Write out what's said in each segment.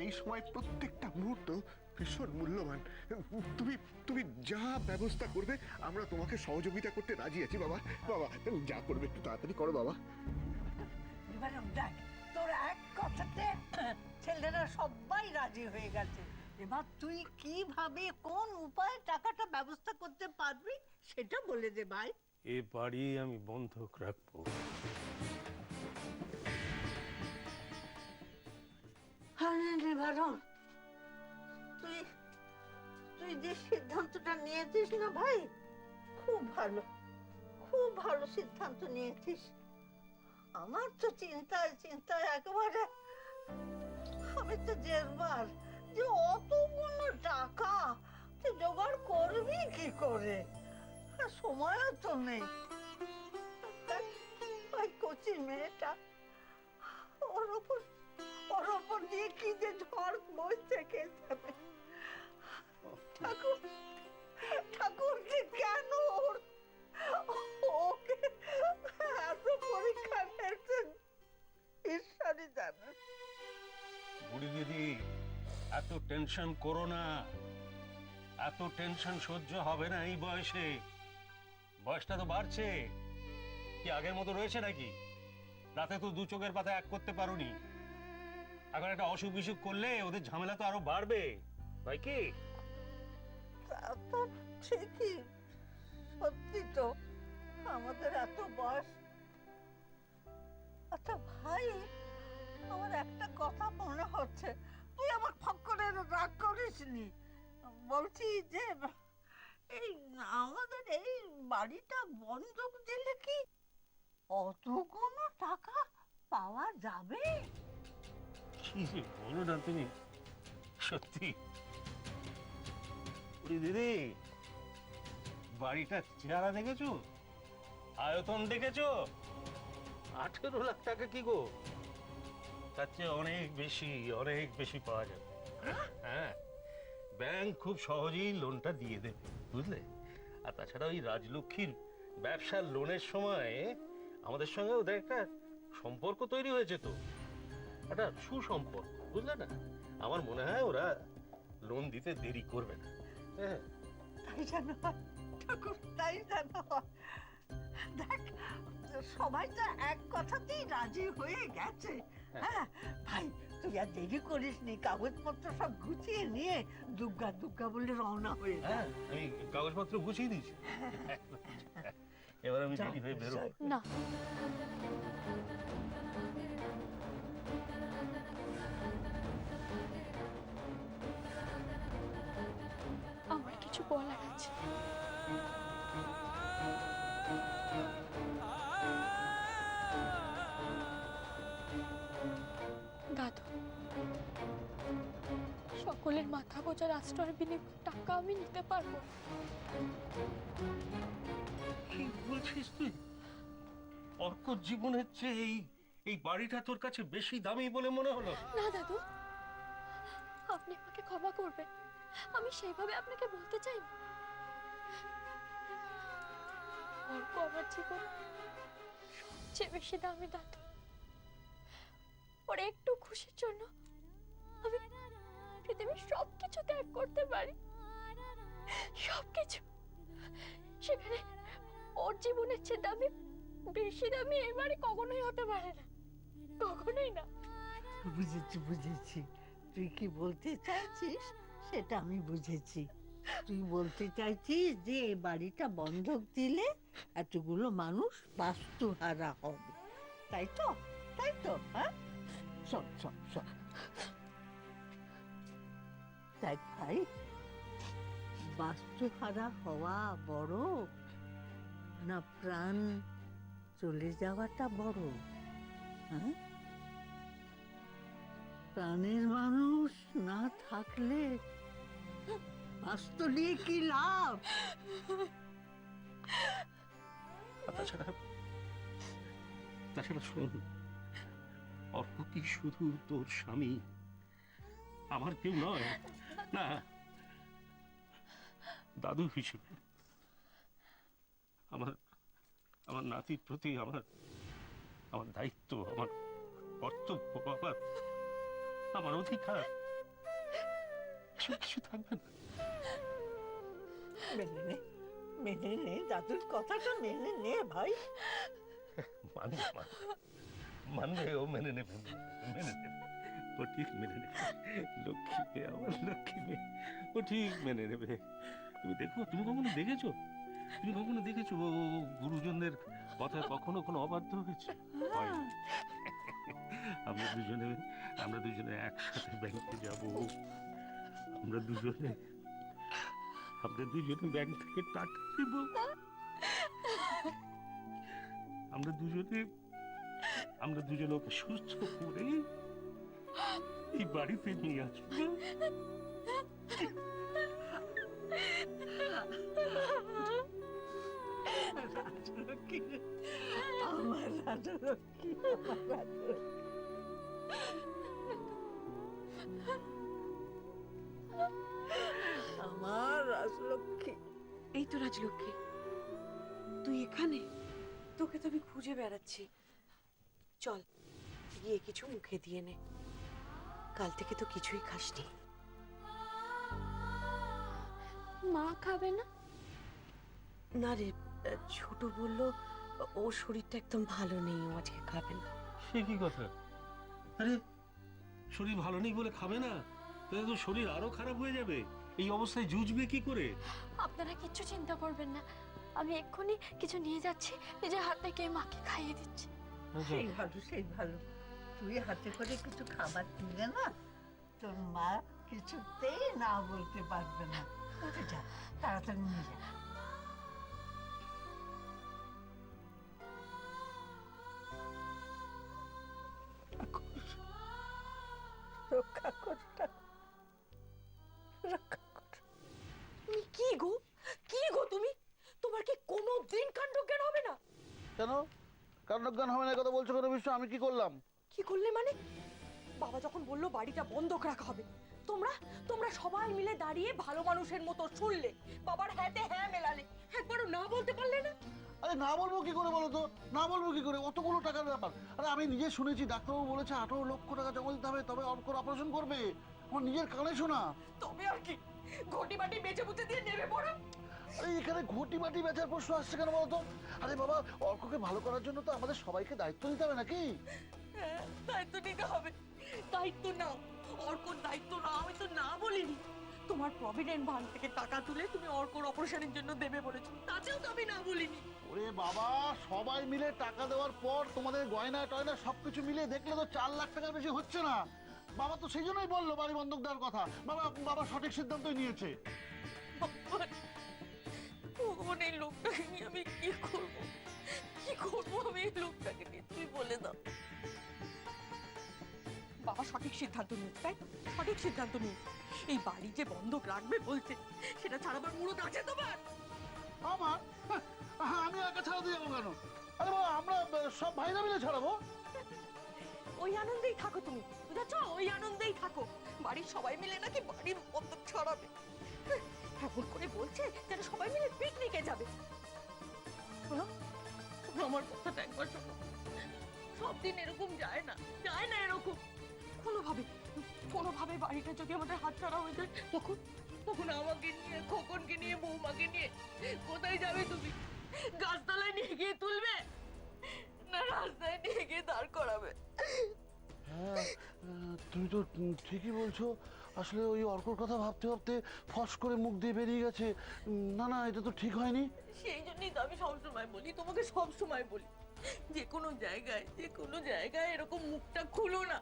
এই সময় প্রত্যেকটা মুহূর্ত ভীষণ মূল্যবান। তুমি তুমি যা ব্যবস্থা করবে আমরা তোমাকে সহযোগিতা করতে রাজি আছি বাবা। বাবা তুমি যা করবে একটু তাড়াতাড়ি করো বাবা। দেখ, তোর এক কথাতে ছেলেরা সবাই রাজি হয়ে গেছে। এবার তুই কিভাবে কোন উপায়ে টাকাটা ব্যবস্থা করতে পারবি সেটা বলে দে ভাই। এ বাড়ি আমি বন্ধক রাখবো। নিবারণ, তুই তুই যে সিদ্ধান্তটা নিয়েছিস না ভাই, খুব ভালো, খুব ভালো সিদ্ধান্ত নিয়েছিস। আমার তো চিন্তায় চিন্তায় একেবারে আমি তো জেরবার যে অতগুলো টাকা তুই জোগাড় করবি কি করে, আর সময়ও তো নেই। ওই কচি মেয়েটা, ওর ওপর দিয়ে কি যে ঝড় বইছে কে যাবে। ঠাকুর ঠাকুর যে কেন ওকে এত পরীক্ষা নিয়েছেন ঈশ্বরই জানেন। বুড়ি দিদি, এত টেনশন করো না। এত টেনশন সহ্য হবে না এই বয়সে। বয়সটা তো বাড়ছে, কি আগের মতো রয়েছে নাকি? রাতে তো দু চোখের পাতা এক করতে পারোনি, এখন একটা অসুখ বিসুখ করলে ওদের ঝামেলা তো আরো বাড়বে। ভাই কি তা তো ঠিকই, সত্যি তো আমাদের এত বয়স। আচ্ছা ভাই, আমার একটা কথা মনে হচ্ছে, তুই আমার ফক্করে রাগ করিসনি। বলছি যে এই আমাদের এই বাড়িটা বন্ধক দিলে কি অতগুলো টাকা পাওয়া যাবে? কি যে বলো না তুমি, সত্যি বুড়ি দিদি, বাড়িটা চেহারা দেখেছো, আয়তন দেখেছো? 18 লাখ টাকা কি গো, তার চেয়ে অনেক বেশি, অনেক বেশি পাওয়া যাবে। হ্যাঁ, ব্যাংক খুব সহজেই লোনটা দিয়ে দেবে, বুঝলে? আর তাছাড়া ওই রাজলক্ষ্মীর ব্যবসার লোনের সময় আমাদের সঙ্গে ওদের একটা সম্পর্ক তৈরি হয়েছে, তো একটা সুসম্পর্ক, বুঝলে না? আমার মনে হয় ওরা লোন দিতে দেরি করবে না। হ্যাঁ, তাই জানো ঠাকুর, তাই জানো। দেখ, সবাই তো এক কথাতেই রাজি হয়ে গেছে। হ্যাঁ ভাই, তুই আর দেরি করিসনি, কাগজপত্র সব গুছিয়ে নিয়ে দুর্গা দুর্গা বলে রওনা হয়ে যা। হ্যাঁ, আমি কাগজপত্র গুছিয়ে দিয়েছি, এবার আমি রেডি হয়ে বেরোবো। না, আমার কিছু বলার আছে। দাদু, সকলের মাথা গোজার আশ্রয়ের বিনিময়ে টাকা আমি নিতে পারবো। কি বলছিস তুই? অর্কর জীবনের চেয়ে এই এই বাড়িটা তোর কাছে বেশি দামি বলে মনে হলো? না দাদু, আপনি আমাকে ক্ষমা করবেন, আমি সেইভাবে আপনাকে বলতে চাইনি। অর্ক আমার জীবন সবচেয়ে বেশি দামি দাদু। ওর একটু খুশির জন্য আমি পৃথিবীর সবকিছু ত্যাগ করতে পারি, সবকিছু। সেখানে ওর জীবনের চেয়ে দামি, বেশি দামি এই বাড়ি কখনোই হতে পারে না, কখনোই না। বুঝেছি বুঝেছি, তুই কি বলতে চাইছিস সেটা আমি বুঝেছি। তুই বলতে চাইছিস যে এই বাড়িটা বন্ধক দিলে এতগুলো মানুষ বাস্তুহারা হবে, তাই তো? তাই তো? হ্যাঁ, শোন শোন শোন, দেখ ভাই, বাস্তুহারা হওয়া বড় না প্রাণ চলে যাওয়াটা বড়? হ্যাঁ, প্রাণের মানুষ না থাকলে বাস্তু নিয়ে কি লাভ? তাছাড়া তাছাড়া শোন, অর্ক কি শুধু তোর স্বামী, আমার কেউ নয়? না, দাদু হিসেবে আমার আমার নাতির প্রতি আমার আমার দায়িত্ব, আমার কর্তব্য, আমার অধিকার। এসব কিছু থাকবে না। মেনে নে, মেনে নে, দাদুর কথাটা মেনে নে ভাই। মানবে মানবে, ও মেনে নেবে, মেনে নেবে, ও ঠিক মেনে নেবে। লক্ষ্মী মেয়ে, আমার লক্ষ্মী মেয়ে, ও ঠিক মেনে নেবে। তুমি দেখো, তুমি কখনো দেখেছো, তুমি কখনো দেখেছো ও গুরুজনদের কথা কখনো কোনো অবাধ্য হয়েছে? হয়নি। আমরা দুজনে একসাথে ব্যাংকে যাব, আমরা দুজনে ব্যাংক থেকে টাকা নেব, আমরা দুজনে ওকে সুস্থ করে এই বাড়িতে নিয়ে আসবো। রাজলক্ষ্মী, আমার রাজলক্ষ্মী, আমার রাজলক্ষ্মী। আমার রাজলক্ষ্মী। এই তো রাজলক্ষ্মী, তুই এখানে? তোকে তো আমি খুঁজে বেড়াচ্ছি। চল গিয়ে কিছু মুখে দিয়ে নে, কাল থেকে তো কিছুই খাসনি। মা খাবে না? না রে, ছোট বললো ওর শরীরটা একদম ভালো নেই, ও আজকে খাবে না। সে কি কথা? আরে শরীর ভালো নেই বলে খাবে না? তাহলে তো শরীর আরো খারাপ হয়ে যাবে। এই অবস্থায় জুঝবে কি করে? আপনারা কিচ্ছু চিন্তা করবেন না, আমি এক্ষুনি কিছু নিয়ে যাচ্ছি, নিজের হাত থেকে মাকে খাইয়ে দিচ্ছি। সেই ভালো, সেই ভালো। তুই হাতে করে কিছু খাবার দিলে না, তোর মা কিছুতেই না বলতে পারবে না। যা, তাড়াতাড়ি নিয়ে যা। রক্ষা কর, রক্ষা কর। তুমি কি গো, কি গো তুমি? তোমার কি কোনো দিন কাণ্ডজ্ঞান হবে না? কেন কাণ্ডজ্ঞান হবে না কথা বলছো কেন বিশ্ব? আমি কি করলাম? কি করলে মানে? বাবা যখন বললো বাড়িটা বন্ধক রাখা হবে, তোমরা তোমরা সবাই মিলে দাঁড়িয়ে ভালো মানুষের মতো শুনলে, বাবার হ্যাঁতে হ্যাঁ মেলালে, একবারও না বলতে পারলে না? আরে না বলবো কি করে বলো তো? না বলবো কি করে? অতগুলো টাকার ব্যাপার। আরে আমি নিজে শুনেছি, ডাক্তারবাবু বলেছে 18 লক্ষ টাকা জমা দিতে হবে, তবে অর্কর অপারেশন করবে। আমার নিজের কানে শোনা। তবে আর কি, ঘটি বাটি বেঁচে বুঝে দিয়ে নেবে পড়া। আরে এখানে ঘটি বাটি বেচার প্রশ্ন আসছে কেন বলতো? আরে বাবা, অর্ককে ভালো করার জন্য তো আমাদের সবাইকে দায়িত্ব নিতে হবে নাকি? হ্যাঁ, দায়িত্ব নিতে হবে। দায়িত্ব নাও, অর্কর দায়িত্ব নাও। আমি তো না বলিনি। তোমার প্রভিডেন্ট ফান্ড থেকে টাকা তুলে তুমি অর্কর অপারেশনের জন্য দেবে বলেছো, তাতেও তো আমি না বলিনি। ওরে বাবা, সবাই মিলে টাকা দেওয়ার পর তোমাদের গয়না টয়না সবকিছু মিলে দেখলে তো 4 লাখ টাকার বেশি হচ্ছে না। বাবা তো সেই জন্যই বললো বাড়ি বন্ধক দেওয়ার কথা। বাবা সঠিক সিদ্ধান্তই নিয়েছে। ভগবান, এই লোকটাকে নিয়ে আমি কি করবো, কি করবো আমি এই লোকটাকে নিয়ে? তুই বলে দাও। বাবা সঠিক সিদ্ধান্ত নিয়েছে, তাই সঠিক সিদ্ধান্ত নিয়েছে। এই বাড়ি যে বন্ধক রাখবে বলছে, সেটা ছাড়াবার মুরত আছে তোমার? আমার আমি একা ছাড়াতে যাবো কেন? আরে বাবা, আমরা সব ভাইরা মিলে ছাড়াবো। ওই আনন্দেই থাকো তুমি, বুঝেছ? ওই আনন্দেই থাকো। বাড়ির সবাই মিলে নাকি বাড়ির বন্ধক ছড়াবে, এমন করে বলছে যেন সবাই মিলে পিকনিকে যাবে। শোনো, আমার কথাটা একবার শোনো। সব দিন এরকম যায় না, যায় না এরকম। কোনোভাবে বাড়িটা যদি আমাদের হাত ছাড়া হয়ে যায়, তখন তখন আমাকে নিয়ে, খোকনকে নিয়ে, বৌমাকে নিয়ে কোথায় যাবে তুমি? গাছতলায় নিয়ে গিয়ে তুলবে, না রাস্তায় নিয়ে গিয়ে দাঁড় করাবে? হ্যাঁ, তুমি তো ঠিকই বলছো। আসলে ওই অর্কর কথা ভাবতে ভাবতে ফস করে মুখ দিয়ে বেরিয়ে গেছে। না না, এটা তো ঠিক হয়নি। সেই জন্যই তো আমি সবসময় বলি, তোমাকে সবসময় বলি, যে কোনো জায়গায় এরকম মুখটা খুলো না।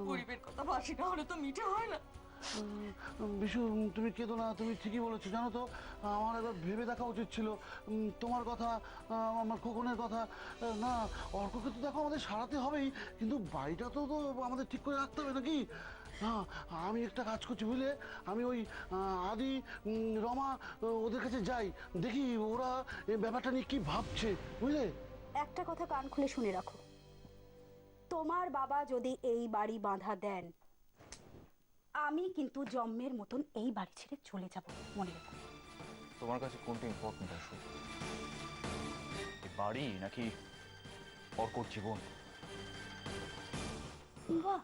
গরিবের কথা বাসি না হলে তো মিঠে হয় না। বিশু, তুমি কেঁদো না, তুমি ঠিকই বলেছো। জানো তো, আমার একবার ভেবে দেখা উচিত ছিল। তোমার কথা, আমার খোকনের কথা। না, অর্ককে তো দেখো আমাদের সারাতে হবেই, কিন্তু বাড়িটা তো আমাদের ঠিক করে রাখতে হবে নাকি? হ্যাঁ, আমি একটা কাজ করছি বুঝলে, আমি ওই আদি, রমা, ওদের কাছে যাই, দেখি ওরা এই ব্যাপারটা নিয়ে কি ভাবছে, বুঝলে? একটা কথা কান খুলে শুনে রাখো, তোমার বাবা যদি এই বাড়ি বাঁধা দেন, আমি কিন্তু জম্মের মতন এই বাড়ি ছেড়ে চলে যাব, মনে রেখো। তোমার কাছে কোনটা ইম্পর্টেন্ট আসো, এই বাড়ি নাকি অর্কর জীবন? বাহ,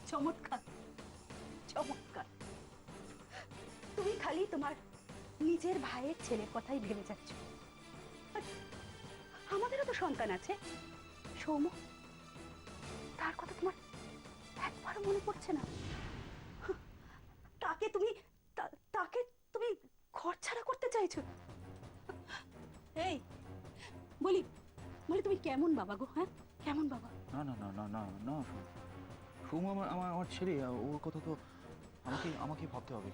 চমৎকার চমৎকার। তুমি খালি তোমার নিজের ভাইয়ের ছেলের কথাই ভেবে যাচ্ছ। আর আমাদেরও তো সন্তান আছে, সৌম্য, তার কথা তোমার একবারও মনে পড়ছে না? তাকে তুমি তাকে তুমি ঘর ছাড়া করতে চাইছো? এই বলি বলি তুমি কেমন বাবা গো? হ্যাঁ, কেমন বাবা? না না না না না না সৌম্য আমার আমার আমার ছেলে, ওর কথা তো আমাকে ভাবতে হবে।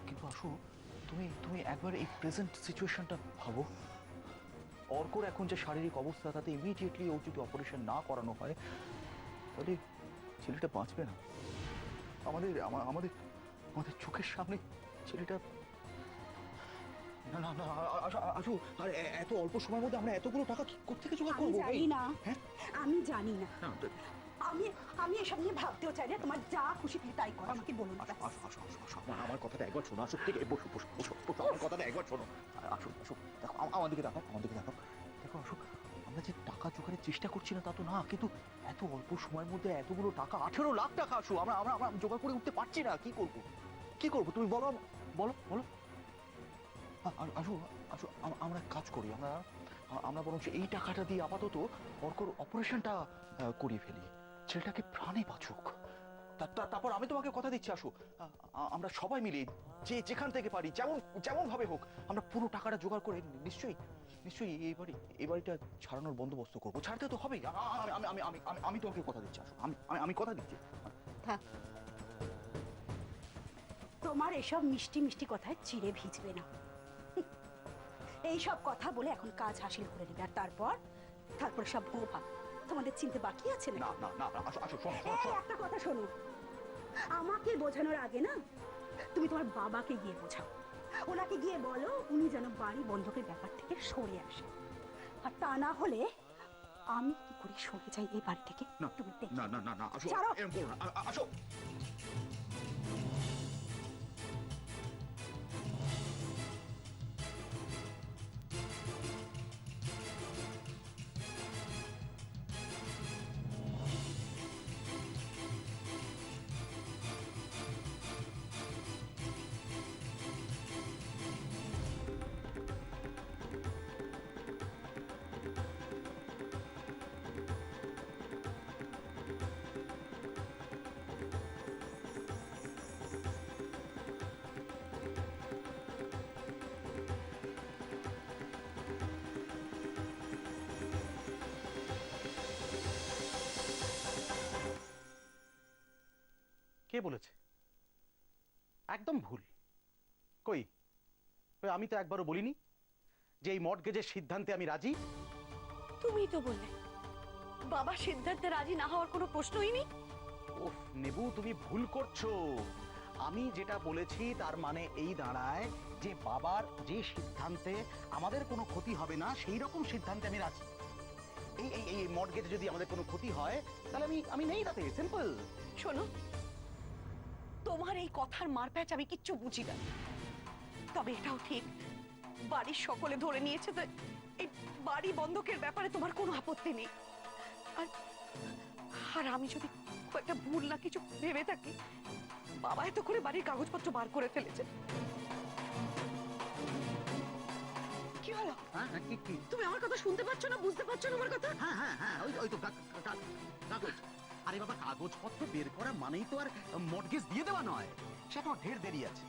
কিন্তু আসো, তুমি একবার এই প্রেজেন্ট সিচুয়েশনটা ভাবো। অর্কর এখন যে শারীরিক অবস্থা, তাতে ইমিডিয়েটলি ও যদি অপারেশন না করানো হয় তাহলে ছেলেটা বাঁচবে না। আমাদের আমাদের আমাদের চোখের সামনে ছেলেটা, না না না আসো, আর এত অল্প সময়ের মধ্যে আমরা এতগুলো টাকা কোত্থেকে জোগাড় করবো? জানি না, হ্যাঁ, আমি জানি না। না, আমি আমি এসব নিয়ে ভাবতেও চাই না। তোমার যা খুশি তুমি তাই করো, আমাকে বলুন। আসো আসো আসো আসো আসো, আমার কথাটা একবার শোনো। আসো, ঠিক আছে, বসো বসো বসো বসো, আমার কথাটা একবার শোনো। আসো আসো, দেখো আমার দিকে দেখো, আমার দিকে দেখো। দেখো আসো, আমরা যে টাকা জোগাড়ের চেষ্টা করছি না তা তো না, কিন্তু এত অল্প সময়ের মধ্যে এতগুলো টাকা, 18 লাখ টাকা, আসো আমরা আমরা আমরা জোগাড় করে উঠতে পারছি না। কি করবো তুমি বলো, বলো বলো। আসো আসো, আমরা কাজ করি, আমরা বরং এই টাকাটা দিয়ে আপাতত অর্কর অপারেশনটা করিয়ে ফেলি, ছেলেটাকে প্রাণে বাঁচুক। তারপর আমি তোমাকে কথা দিচ্ছি, আসো আমরা সবাই মিলে যেখান থেকে পারি, যেমন ভাবে হোক, আমরা পুরো টাকাটা জোগাড় করে নিশ্চয়ই এই বাড়িটা ছাড়ানোর বন্দোবস্ত করবো। ছাড়তে তো হবেই। আমি তোমাকে কথা দিচ্ছি, আসো, আমি কথা দিচ্ছি। থাক, তোমার এসব মিষ্টি মিষ্টি কথায় চিড়ে ভিজবে না। এই সব কথা বলে এখন কাজ হাসিল করে নেবে, আর তারপর সব ভোগ ভাব তোমাদের চিনতে বাকি আছে না? না না না, আসো আসো, শোনো এই একটা কথা শোনো, আমাকে বোঝানোর আগে না তুমি তোমার বাবাকে গিয়ে বোঝাও। ওনাকে গিয়ে বলো উনি যেন বাড়ি বন্ধকের ব্যাপার থেকে সরে আসে, আর তা না হলে আমি কি করে সরে যাই এই বাড়ি থেকে তুমি দেখো। না না না না, আসো, ছাড়ো। এরকম করো না, আসো। কে বলেছে? একদম ভুল। কই আমি তো একবারও বলিনি যে এই মর্টগেজের সিদ্ধান্তে আমি রাজি। তুমিই তো বললে বাবা সিদ্ধান্তে রাজি না হওয়ার কোনো প্রশ্নই নেই। ওফ নেবু, তুমি ভুল করছো। আমি যেটা বলেছি তার মানে এই দাঁড়ায় যে বাবার যে সিদ্ধান্তে আমাদের কোনো ক্ষতি হবে না, সেই রকম সিদ্ধান্তে আমি রাজি। এই মর্টগেজে যদি আমাদের কোনো ক্ষতি হয় তাহলে আমি নেই, তাতে সিম্পল। শোনো, তোমার এই কথার মারপ্যাচ আমি কিচ্ছু বুঝি না, তবে এটাও ঠিক বাড়ির সকলে ধরে নিয়েছে যে এই বাড়ি বন্ধকের ব্যাপারে তোমার কোনো আপত্তি নেই। আর আমি যদি খুব একটা ভুল না কিছু ভেবে থাকি, বাবা এত করে বাড়ির কাগজপত্র বার করে ফেলেছে। কি হলো? তুমি আমার কথা শুনতে পাচ্ছ না, বুঝতে পারছো না আমার কথা? হ্যাঁ, ওই তো কাগজ। আরে বাবা, কাগজপত্র বের করা মানেই তো আর মর্টগেজ দিয়ে দেওয়া নয়। সে তো ঢের দেরি আছে,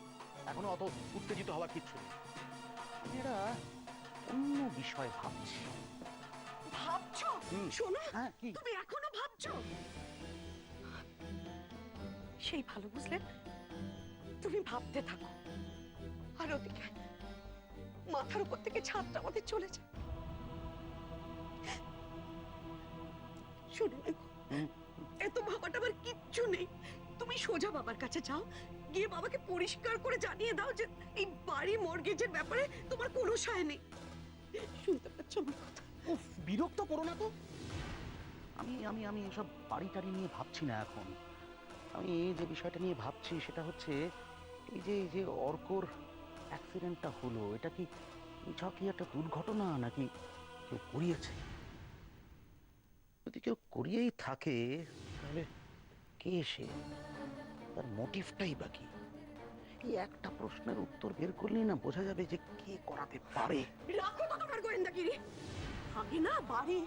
এখনো অত উত্তেজিত হওয়ার কিচ্ছু নেই। এরা অন্য বিষয় ভাবছি। ভাবছো? শোনো, হ্যাঁ, কি? তুমি এখনো ভাবছো? সেই ভালো বুঝলে, তুমি ভাবতে থাকো, আর ওদিকে মাথার উপর থেকে ছাদটা আমাদের চলে যায়। শুনে দেখো, এত ভাবাটা আমার কিচ্ছু নেই। তুমি সোজা বাবার কাছে যাও, গিয়ে বাবাকে পরিষ্কার করে জানিয়ে দাও যে এই বাড়ি মর্গেজের ব্যাপারে তোমার কোনো সায় নেই। শুনতে পাচ্ছ আমার কথা? উফ, বিরক্ত করো না তো। আমি এসব বাড়ি টাড়ি নিয়ে ভাবছি না এখন। আমি যে বিষয়টা নিয়ে ভাবছি সেটা হচ্ছে এই যে অর্কর অ্যাক্সিডেন্টটা হলো, এটা কি একটা দুর্ঘটনা নাকি কেউ করিয়েছে? যদি কেউ করিয়েই থাকে তাহলে কে সে? তার মোটিভটাই বাকি। এই একটা প্রশ্নের উত্তর বের করলেই না বোঝা যাবে যে কে করাতে পারে। রাখো তো তোমার গোয়েন্দাগিরি। আগে না বাড়ি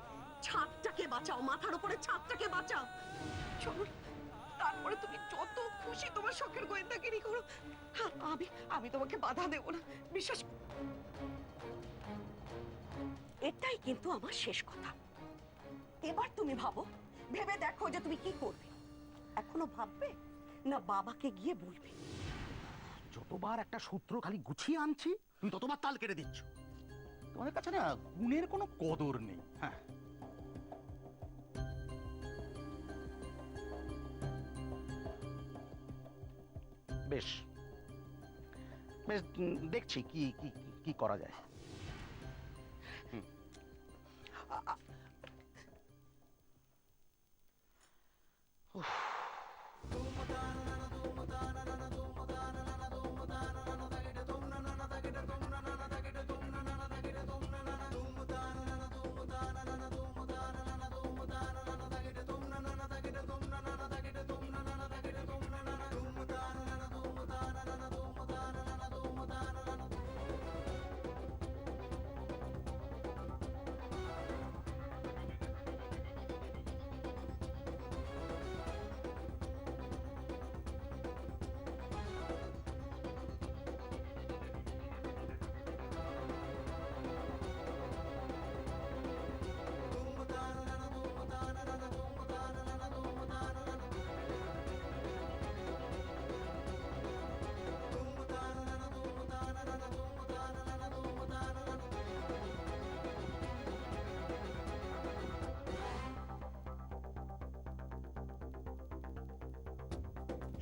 ছাদটাকে বাঁচাও, মাথার উপরে ছাদটাকে বাঁচাও। চলো, তারপরে তুমি যত খুশি তোমার শখের গোয়েন্দাগিরি করো। আমি তোমাকে বাধা দেব না, বিশ্বাস। এটাই কিন্তু আমার শেষ কথা। এবার তুমি ভাবো, ভেবে দেখো যে তুমি কি করবে। এখনো ভাববে না বাবাকে গিয়ে বলবে? যতবার একটা সূত্র খালি গুছিয়ে আনছি তুমি ততবার তাল কেটে দিচ্ছ। তোমাদের কাছে না গুণের কোনো কদর নেই। হ্যাঁ, বেশ বেশ, দেখছি কি কি কি করা যায়।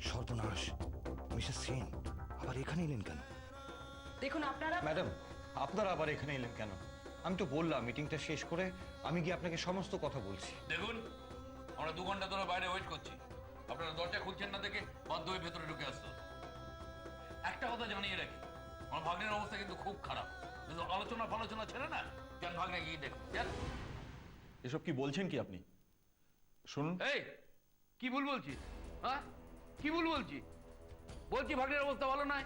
সর্বনাশ, মিসেস সেন আবার এখানে এলেন কেন? দেখুন আপনারা। ম্যাডাম, আপনারা আবার এখানে এলেন কেন? আমি তো বললাম মিটিংটা শেষ করে আমি গিয়ে আপনাকে সমস্ত কথা বলছি। দেখুন, আমরা 2 ঘন্টা ধরে বাইরে ওয়েট করছি, আপনারা দরজা খুলছেন না দেখে বাধ্য হয়ে ভেতরে ঢুকে আসতে হলো। একটা কথা জানিয়ে রাখি, আমার ভাগ্নের অবস্থা কিন্তু খুব খারাপ। কিন্তু আলোচনা ছেড়ে না, যান ভাগ্নে গিয়ে দেখুন। যান। এসব কি বলছেন কি আপনি? শুনুন। এই কি ভুল বলছি? হ্যাঁ, কি ভুল বলছি? বলছি ভাগ্নের অবস্থা ভালো নয়,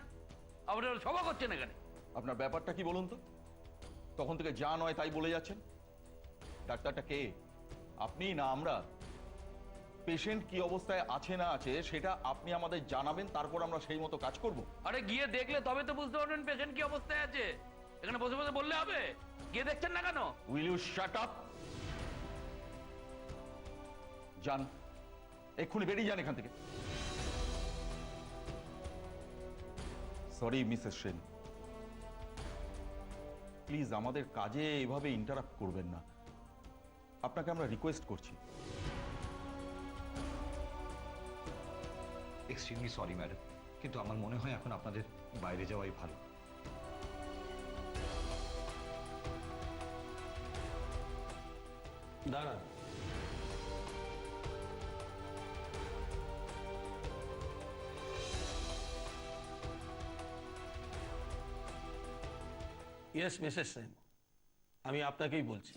আপনারা সভা করছেন এখানে। আপনার ব্যাপারটা কি বলুন তো? তখন থেকে যা নয় তাই বলে যাচ্ছেন। ডাক্তারটা কে, আপনি না আমরা? পেশেন্ট কি অবস্থায় আছে না আছে সেটা আপনি আমাদের জানাবেন, তারপর আমরা সেই মতো কাজ করব। আরে গিয়ে দেখলে তবে তো বুঝতে পারবেন পেশেন্ট কি অবস্থায় আছে। এখানে বসে বসে বললে হবে? গিয়ে দেখছেন না কেন? Will you shut up? যান, এক্ষুনি বেরিয়ে যান এখান থেকে। সরি মিসেস সেন, প্লিজ আমাদের কাজে এভাবে ইন্টারাপ্ট করবেন না, আপনাকে আমরা রিকোয়েস্ট করছি। এক্সট্রিমলি সরি ম্যাডাম, কিন্তু আমার মনে হয় এখন আপনাদের বাইরে যাওয়াই ভালো। দাঁড়ান, ইয়েস মিসেস সেন, আমি আপনাকেই বলছি।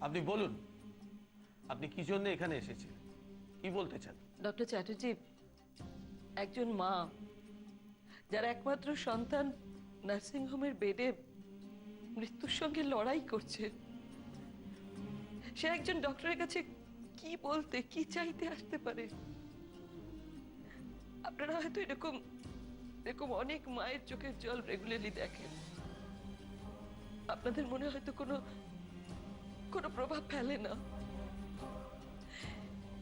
আপনি বলুন, আপনি কি জন্য এখানে এসেছেন, কি বলতে চান? ডক্টর চ্যাটার্জি, একজন মা যার একমাত্র সন্তান নার্সিংহোমের বেডে মৃত্যুর সঙ্গে লড়াই করছে, সে একজন ডক্টরের কাছে কি বলতে, কি চাইতে আসতে পারে? আপনারা হয়তো এরকম এরকম অনেক মায়ের চোখের জল রেগুলারলি দেখেন, আপনাদের মনে হয়তো কোনো কোনো প্রভাব ফেলে না,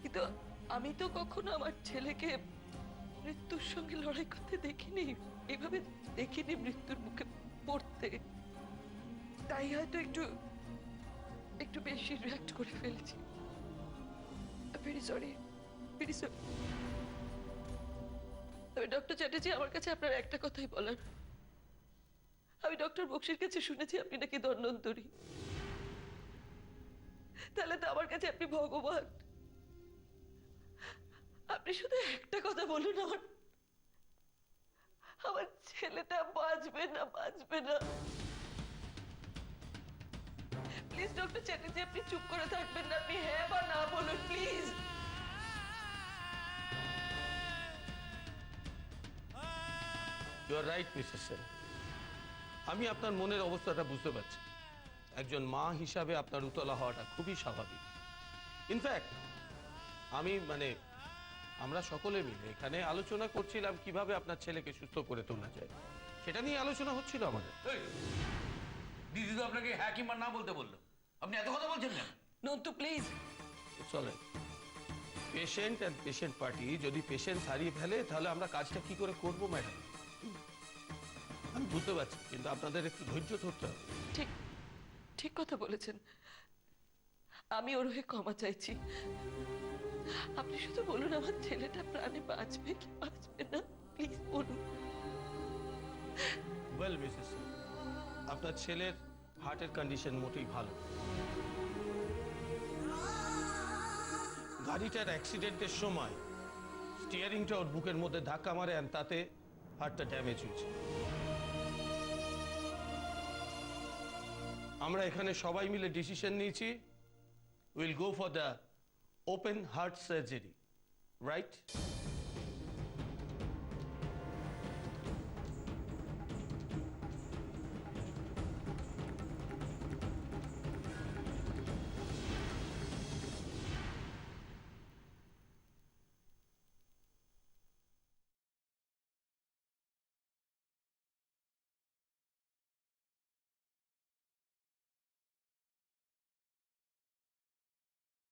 কিন্তু আমি তো কখনো আমার ছেলেকে মৃত্যুর সঙ্গে লড়াই করতে দেখিনি, এভাবে দেখিনি মৃত্যুর মুখে পড়তে। তাই হয়তো একটু একটু বেশি রিঅ্যাক্ট করে ফেলছি। Very sorry, very sorry. তবে ডক্টর চ্যাটার্জি, আমার কাছে আপনার একটা কথাই বলার, আমি ডক্টর বক্সির কাছে শুনেছি আপনি নাকি ধন্বন্তরী। তাহলে তো আমার কাছে আপনি ভগবান। আপনি শুধু একটা কথা বলুন, আমার আমার ছেলেটা বাঁচবে না, বাঁচবে না। প্লিজ ডক্টর চ্যাটার্জি, আপনি চুপ করে থাকবেন না, আপনি হ্যাঁ বা না বলুন please. You are right Mrs Sen. আমি আপনার মনের অবস্থাটা বুঝতে পারছি। একজন মা হিসাবে আপনার উতলা হওয়াটা খুবই স্বাভাবিক। ইনফ্যাক্ট আমরা সকলে মিলে এখানে আলোচনা করছিলাম কিভাবে আপনার ছেলেকে সুস্থ করে তোলা যায়, সেটা নিয়ে আলোচনা হচ্ছিল আমাদের। এই, দিদি তো আপনাকে হ্যাঁ কিংবা না বলতে বললো, আপনি এত কথা বলছেন কেন? নন্টু প্লিজ। চলে পেশেন্ট অ্যান্ড পেশেন্ট পার্টি যদি পেশেন্ট হারিয়ে ফেলে তাহলে আমরা কাজটা কি করে করব ম্যাডাম? আমি বুঝতে পারছি, কিন্তু আপনাদের একটু ধৈর্য ধরতে হবে। ঠিক ঠিক কথা বলেছেন। আমি ওর হয়ে ক্ষমা চাইছি। আপনি শুধু বলুন আমার ছেলেটা প্রাণে বাঁচবে কি বাঁচবে না, প্লিজ বলুন। ওয়েল মিসেস, আপনার ছেলের হার্টের কন্ডিশন মোটেই ভালো। গাড়িটার অ্যাক্সিডেন্টের সময় স্টিয়ারিংটা ওর বুকের মধ্যে ধাক্কা মারে, আর তাতে হার্টটা ড্যামেজ হয়েছে। আমরা এখানে সবাই মিলে ডিসিশন নিয়েছি, will go for the open heart surgery, right?